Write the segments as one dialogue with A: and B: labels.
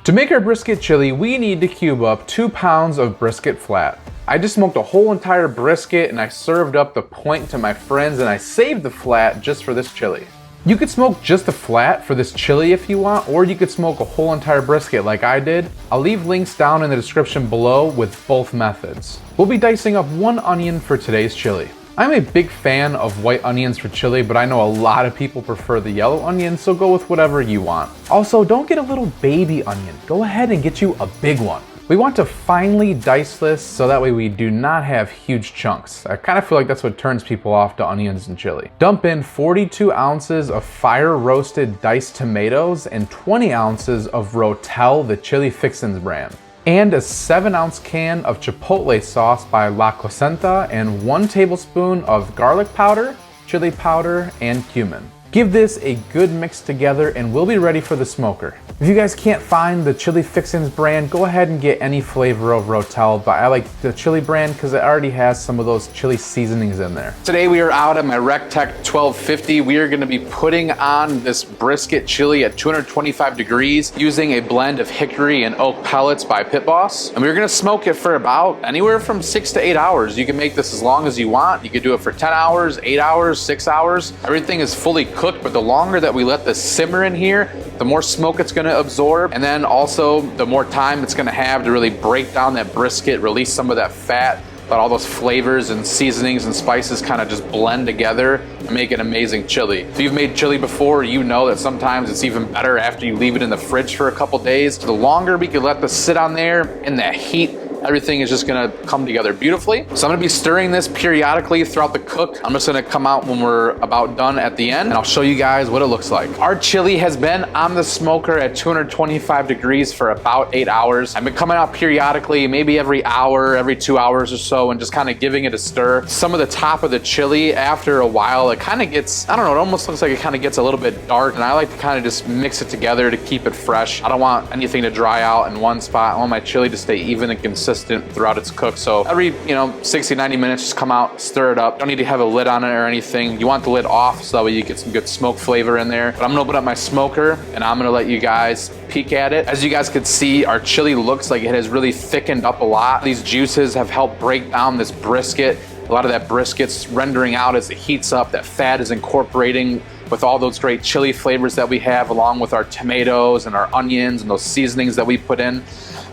A: To make our brisket chili, we need to cube up 2 pounds of brisket flat. I just smoked a whole entire brisket and I served up the point to my friends, and I saved the flat just for this chili. You could smoke just the flat for this chili if you want, or you could smoke a whole entire brisket like I did. I'll leave links down in the description below with both methods. We'll be dicing up 1 onion for today's chili. I'm a big fan of white onions for chili, but I know a lot of people prefer the yellow onion, so go with whatever you want. Also, don't get a little baby onion. Go ahead and get you a big one. We want to finely dice this so that way we do not have huge chunks. I kind of feel like that's what turns people off to onions and chili. Dump in 42 ounces of fire roasted diced tomatoes and 20 ounces of Rotel, the chili fixins brand, and a 7-ounce can of chipotle sauce by La Cosenta and 1 tablespoon of garlic powder, chili powder, and cumin. Give this a good mix together and we'll be ready for the smoker. If you guys can't find the chili fixins brand, go ahead and get any flavor of Rotel, but I like the chili brand because it already has some of those chili seasonings in there. Today we are out at my RecTech 1250. We are gonna be putting on this brisket chili at 225 degrees using a blend of hickory and oak pellets by Pit Boss. And we're gonna smoke it for about anywhere from 6 to 8 hours. You can make this as long as you want. You could do it for 10 hours, 8 hours, 6 hours. Everything is fully cooked, but the longer that we let this simmer in here, the more smoke it's gonna absorb, and then also the more time it's gonna have to really break down that brisket, release some of that fat, let all those flavors and seasonings and spices kind of just blend together and make an amazing chili. If you've made chili before, you know that sometimes it's even better after you leave it in the fridge for a couple days. The longer we can let this sit on there in that heat, everything is just gonna come together beautifully. So I'm gonna be stirring this periodically throughout the cook. I'm just gonna come out when we're about done at the end and I'll show you guys what it looks like. Our chili has been on the smoker at 225 degrees for about 8 hours. I've been coming out periodically, maybe every hour, every 2 hours or so, and just kind of giving it a stir. Some of the top of the chili, after a while, it kind of gets, I don't know, it almost looks like it kind of gets a little bit dark, and I like to kind of just mix it together to keep it fresh. I don't want anything to dry out in one spot. I want my chili to stay even and consistent throughout its cook. So every 60, 90 minutes, just come out, stir it up. Don't need to have a lid on it or anything. You want the lid off so that way you get some good smoke flavor in there. But I'm gonna open up my smoker and I'm gonna let you guys peek at it. As you guys can see, our chili looks like it has really thickened up a lot. These juices have helped break down this brisket. A lot of that brisket's rendering out as it heats up. That fat is incorporating with all those great chili flavors that we have, along with our tomatoes and our onions and those seasonings that we put in.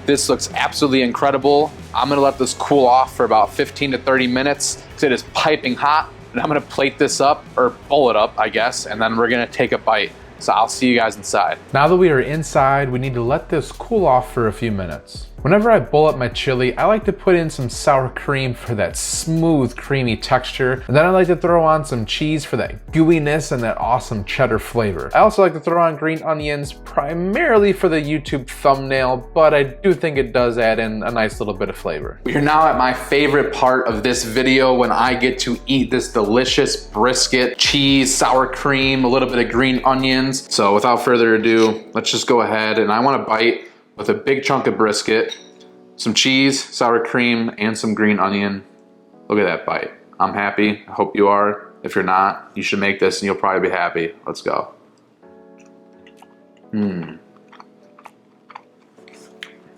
A: This looks absolutely incredible. I'm gonna let this cool off for about 15 to 30 minutes because it is piping hot. And I'm gonna plate this up, or bowl it up, I guess, and then we're gonna take a bite. So I'll see you guys inside. Now that we are inside, we need to let this cool off for a few minutes. Whenever I bowl up my chili, I like to put in some sour cream for that smooth, creamy texture. And then I like to throw on some cheese for that gooiness and that awesome cheddar flavor. I also like to throw on green onions, primarily for the YouTube thumbnail, but I do think it does add in a nice little bit of flavor. We are now at my favorite part of this video when I get to eat this delicious brisket, cheese, sour cream, a little bit of green onions. So without further ado, let's just go ahead, and I want to bite with a big chunk of brisket, some cheese, sour cream, and some green onion. Look at that bite. I'm happy. I hope you are. If you're not, you should make this and you'll probably be happy. Let's go.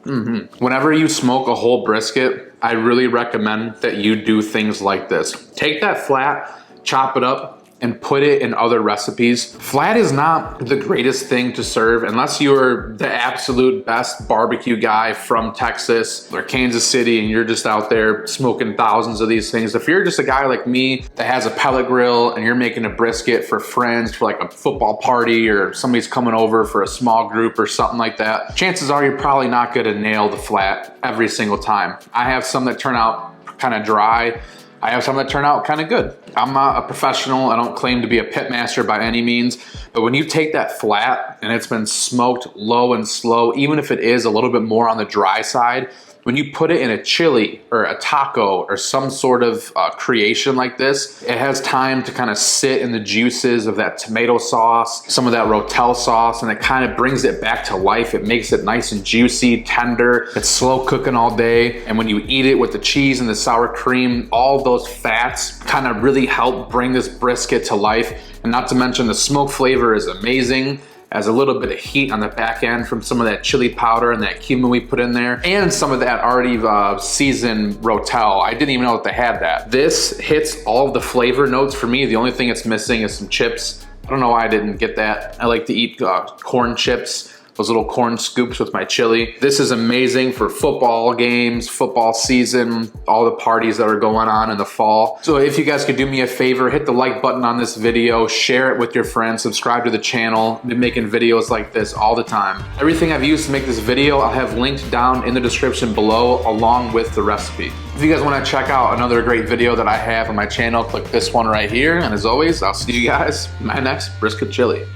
A: Whenever you smoke a whole brisket, I really recommend that you do things like this. Take that flat, chop it up, and put it in other recipes. Flat is not the greatest thing to serve unless you're the absolute best barbecue guy from Texas or Kansas City and you're just out there smoking thousands of these things. If you're just a guy like me that has a pellet grill and you're making a brisket for friends for like a football party, or somebody's coming over for a small group or something like that, chances are you're probably not gonna nail the flat every single time. I have some that turn out kind of dry. I have some that turn out kind of good. I'm not a professional. I don't claim to be a pit master by any means, but when you take that flat and it's been smoked low and slow, even if it is a little bit more on the dry side, when you put it in a chili or a taco or some sort of creation like this, it has time to kind of sit in the juices of that tomato sauce, some of that rotel sauce, and it kind of brings it back to life. It makes it nice and juicy, tender. It's slow cooking all day. And when you eat it with the cheese and the sour cream, all those fats kind of really help bring this brisket to life. And not to mention the smoke flavor is amazing. as a little bit of heat on the back end from some of that chili powder and that cumin we put in there, and some of that already seasoned rotel. I didn't even know that they had that. This hits all of the flavor notes for me. The only thing it's missing is some chips. I don't know why I didn't get that. I like to eat corn chips, those little corn scoops with my chili. This is amazing for football games, football season, all the parties that are going on in the fall. So if you guys could do me a favor, hit the like button on this video, share it with your friends, subscribe to the channel. I've been making videos like this all the time. Everything I've used to make this video, I'll have linked down in the description below along with the recipe. If you guys wanna check out another great video that I have on my channel, click this one right here. And as always, I'll see you guys in my next brisket chili.